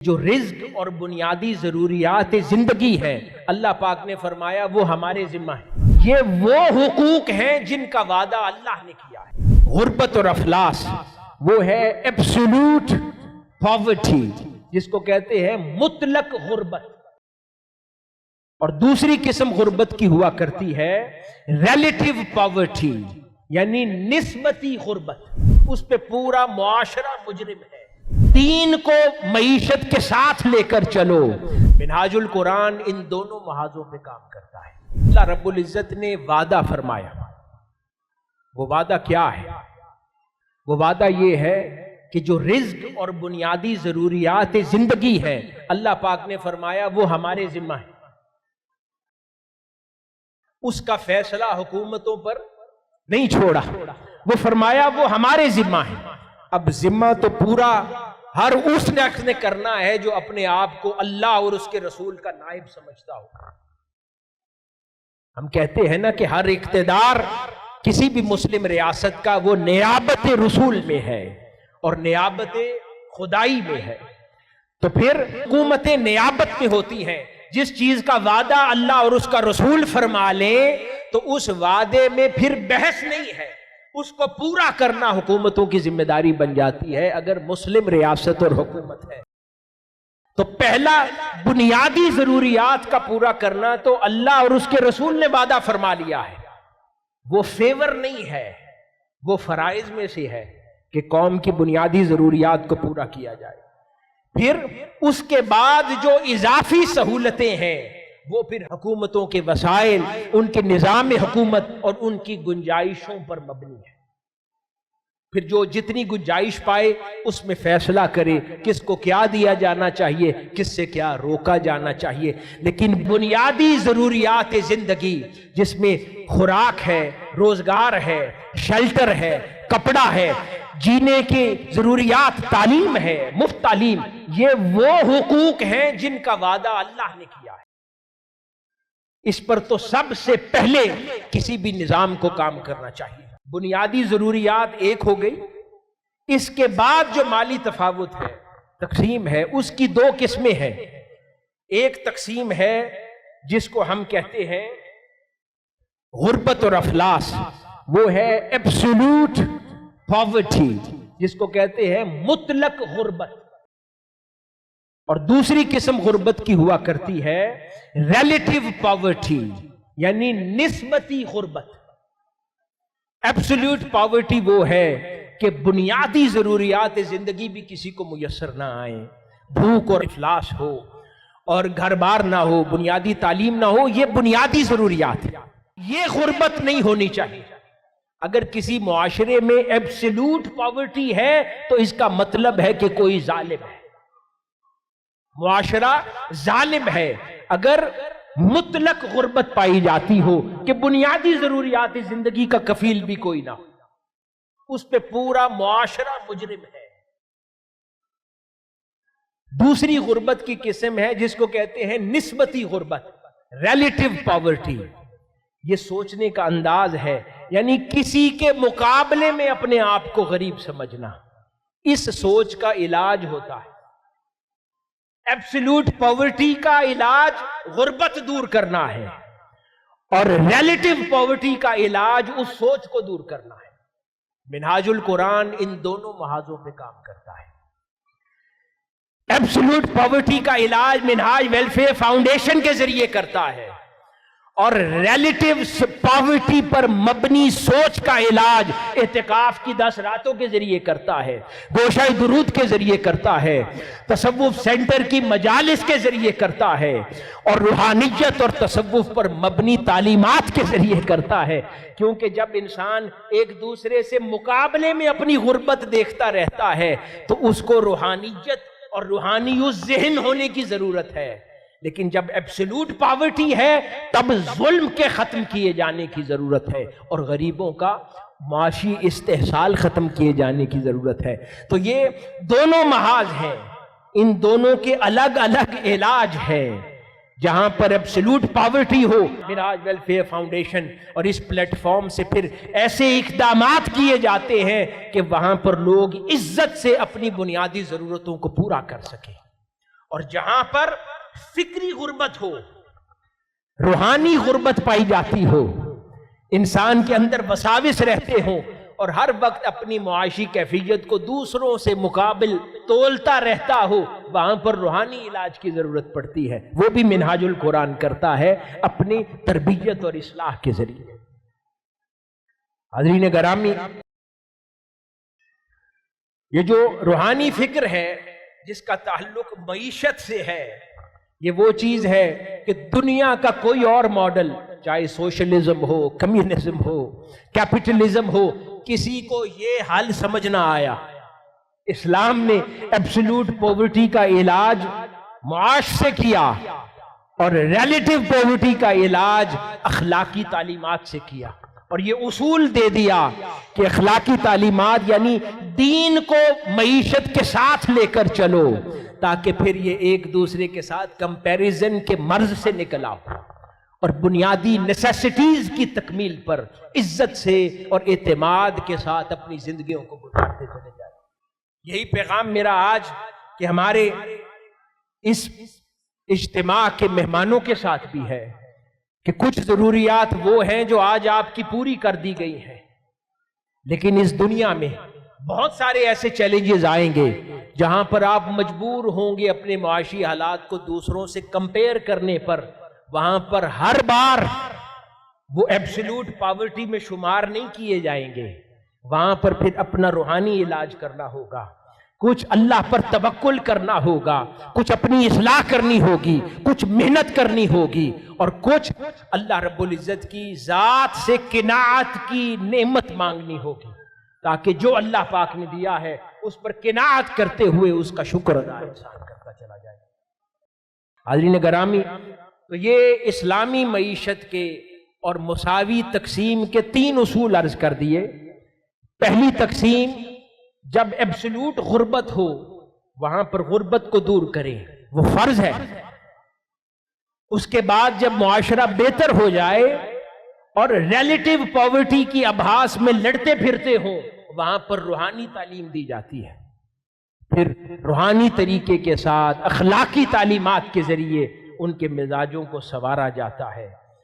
جو رزق اور بنیادی ضروریات زندگی ہیں اللہ پاک نے فرمایا وہ ہمارے ذمہ ہے۔ یہ وہ حقوق ہیں جن کا وعدہ اللہ نے کیا ہے۔ غربت اور افلاس وہ ہے ایبسولوٹ پاورٹی، جس کو کہتے ہیں مطلق غربت، اور دوسری قسم غربت کی ہوا کرتی ہے ریلیٹیو پاورٹی، یعنی نسبتی غربت۔ اس پہ پورا معاشرہ مجرم ہے۔ دین کو معیشت کے ساتھ لے کر چلو۔ منہاج القرآن ان دونوں محاذوں پہ کام کرتا ہے۔ اللہ رب العزت نے وعدہ فرمایا، وہ وعدہ کیا ہے؟ وہ وعدہ یہ ہے کہ جو رزق اور بنیادی ضروریات زندگی ہیں اللہ پاک نے فرمایا وہ ہمارے ذمہ ہے۔ اس کا فیصلہ حکومتوں پر نہیں چھوڑا، وہ فرمایا وہ ہمارے ذمہ ہے۔ اب ذمہ تو پورا ہر اس شخص نے کرنا ہے جو اپنے آپ کو اللہ اور اس کے رسول کا نائب سمجھتا ہو۔ ہم کہتے ہیں نا کہ ہر اقتدار کسی بھی مسلم ریاست کا وہ نیابت رسول میں ہے اور نیابت خدائی میں ہے، تو پھر حکومتیں نیابت میں ہوتی ہیں۔ جس چیز کا وعدہ اللہ اور اس کا رسول فرما لیں تو اس وعدے میں پھر بحث نہیں ہے، اس کو پورا کرنا حکومتوں کی ذمہ داری بن جاتی ہے اگر مسلم ریاست اور حکومت ہے۔ تو پہلا بنیادی ضروریات کا پورا کرنا تو اللہ اور اس کے رسول نے وعدہ فرما لیا ہے، وہ فیور نہیں ہے، وہ فرائض میں سے ہے کہ قوم کی بنیادی ضروریات کو پورا کیا جائے۔ پھر اس کے بعد جو اضافی سہولتیں ہیں وہ پھر حکومتوں کے وسائل، ان کے نظام حکومت اور ان کی گنجائشوں پر مبنی ہے۔ پھر جو جتنی گنجائش پائے اس میں فیصلہ کرے کس کو کیا دیا جانا چاہیے، کس سے کیا روکا جانا چاہیے۔ لیکن بنیادی ضروریات زندگی جس میں خوراک ہے، روزگار ہے، شیلٹر ہے، کپڑا ہے، جینے کی ضروریات، تعلیم ہے، مفت تعلیم، یہ وہ حقوق ہیں جن کا وعدہ اللہ نے کیا ہے۔ اس پر تو سب سے پہلے کسی بھی نظام کو کام کرنا چاہیے۔ بنیادی ضروریات ایک ہو گئی، اس کے بعد جو مالی تفاوت ہے، تقسیم ہے، اس کی دو قسمیں ہیں۔ ایک تقسیم ہے جس کو ہم کہتے ہیں غربت اور افلاس، وہ ہے ایبسولوٹ پاورٹی، جس کو کہتے ہیں مطلق غربت، اور دوسری قسم غربت کی ہوا کرتی ہے ریلیٹیو پاورٹی، یعنی نسبتی غربت۔ ایبسولوٹ پاورٹی وہ ہے کہ بنیادی ضروریات زندگی بھی کسی کو میسر نہ آئیں، بھوک اور افلاس ہو، اور گھر بار نہ ہو، بنیادی تعلیم نہ ہو، یہ بنیادی ضروریات ہے۔ یہ غربت نہیں ہونی چاہیے۔ اگر کسی معاشرے میں ایبسولوٹ پاورٹی ہے تو اس کا مطلب ہے کہ کوئی ظالم ہے، معاشرہ ظالم ہے۔ اگر مطلق غربت پائی جاتی ہو کہ بنیادی ضروریات زندگی کا کفیل بھی کوئی نہ ہو، اس پہ پورا معاشرہ مجرم ہے۔ دوسری غربت کی قسم ہے جس کو کہتے ہیں نسبتی غربت، ریلیٹیو پاورٹی۔ یہ سوچنے کا انداز ہے، یعنی کسی کے مقابلے میں اپنے آپ کو غریب سمجھنا۔ اس سوچ کا علاج ہوتا ہے، ایبسولوٹ پاورٹی کا علاج غربت دور کرنا ہے، اور ریلیٹیو پاورٹی کا علاج اس سوچ کو دور کرنا ہے۔ منہاج القرآن ان دونوں محاذوں پہ کام کرتا ہے۔ ایبسولوٹ پاورٹی کا علاج منہاج ویلفیئر فاؤنڈیشن کے ذریعے کرتا ہے، اور ریلیٹیو پاورٹی پر مبنی سوچ کا علاج اعتکاف کی 10 راتوں کے ذریعے کرتا ہے، گوشہ درود کے ذریعے کرتا ہے، تصوف سینٹر کی مجالس کے ذریعے کرتا ہے، اور روحانیت اور تصوف پر مبنی تعلیمات کے ذریعے کرتا ہے۔ کیونکہ جب انسان ایک دوسرے سے مقابلے میں اپنی غربت دیکھتا رہتا ہے تو اس کو روحانیت اور روحانی ذہن ہونے کی ضرورت ہے۔ لیکن جب ایبسولوٹ پاورٹی ہے تب ظلم کے ختم کیے جانے کی ضرورت ہے، اور غریبوں کا معاشی استحصال ختم کیے جانے کی ضرورت ہے۔ تو یہ دونوں محاذ ہیں، ان دونوں کے الگ الگ علاج ہیں۔ جہاں پر ایبسولوٹ پاورٹی ہو، منہاج ویلفیئر فاؤنڈیشن اور اس پلیٹ فارم سے پھر ایسے اقدامات کیے جاتے ہیں کہ وہاں پر لوگ عزت سے اپنی بنیادی ضرورتوں کو پورا کر سکیں۔ اور جہاں پر فکری غربت ہو، روحانی غربت پائی جاتی ہو، انسان کے اندر وساوس رہتے ہوں اور ہر وقت اپنی معاشی کیفیت کو دوسروں سے مقابل تولتا رہتا ہو، وہاں پر روحانی علاج کی ضرورت پڑتی ہے۔ وہ بھی منہاج القرآن کرتا ہے اپنی تربیت اور اصلاح کے ذریعے۔ حاضرین گرامی، یہ جو روحانی فکر ہے جس کا تعلق معیشت سے ہے، یہ وہ چیز ہے کہ دنیا کا کوئی اور ماڈل، چاہے سوشلزم ہو، کمیونزم ہو، کیپٹلزم ہو، کسی کو یہ حل سمجھ نہ آیا۔ اسلام نے ایبسولوٹ پاورٹی کا علاج معاش سے کیا اور ریلیٹو پاورٹی کا علاج اخلاقی تعلیمات سے کیا، اور یہ اصول دے دیا کہ اخلاقی تعلیمات یعنی دین کو معیشت کے ساتھ لے کر چلو، تاکہ پھر یہ ایک دوسرے کے ساتھ کمپیریزن کے مرض سے نکل آؤ اور بنیادی نیسیسٹیز کی تکمیل پر عزت سے اور اعتماد کے ساتھ اپنی زندگیوں کو گزارتے چلے جائیں۔ یہی پیغام میرا آج کہ ہمارے اس اجتماع کے مہمانوں کے ساتھ بھی ہے کہ کچھ ضروریات وہ ہیں جو آج آپ کی پوری کر دی گئی ہیں، لیکن اس دنیا میں بہت سارے ایسے چیلنجز آئیں گے جہاں پر آپ مجبور ہوں گے اپنے معاشی حالات کو دوسروں سے کمپیئر کرنے پر۔ وہاں پر ہر بار وہ ایبسولوٹ پاورٹی میں شمار نہیں کیے جائیں گے، وہاں پر پھر اپنا روحانی علاج کرنا ہوگا، کچھ اللہ پر توکل کرنا ہوگا، کچھ اپنی اصلاح کرنی ہوگی، کچھ محنت کرنی ہوگی، اور کچھ اللہ رب العزت کی ذات سے قناعت کی نعمت مانگنی ہوگی، تاکہ جو اللہ پاک نے دیا ہے اس پر قناعت کرتے ہوئے اس کا شکر ادا انسان کرتا چلا جائے۔ حاضرین گرامی، تو یہ اسلامی معیشت کے اور مساوی تقسیم کے 3 اصول عرض کر دیے۔ پہلی تقسیم، جب ایبسولوٹ غربت ہو وہاں پر غربت کو دور کریں، وہ فرض ہے۔ اس کے بعد جب معاشرہ بہتر ہو جائے اور ریلیٹو پاورٹی کی ابحاث میں لڑتے پھرتے ہوں، وہاں پر روحانی تعلیم دی جاتی ہے۔ پھر روحانی طریقے کے ساتھ اخلاقی تعلیمات کے ذریعے ان کے مزاجوں کو سنوارا جاتا ہے۔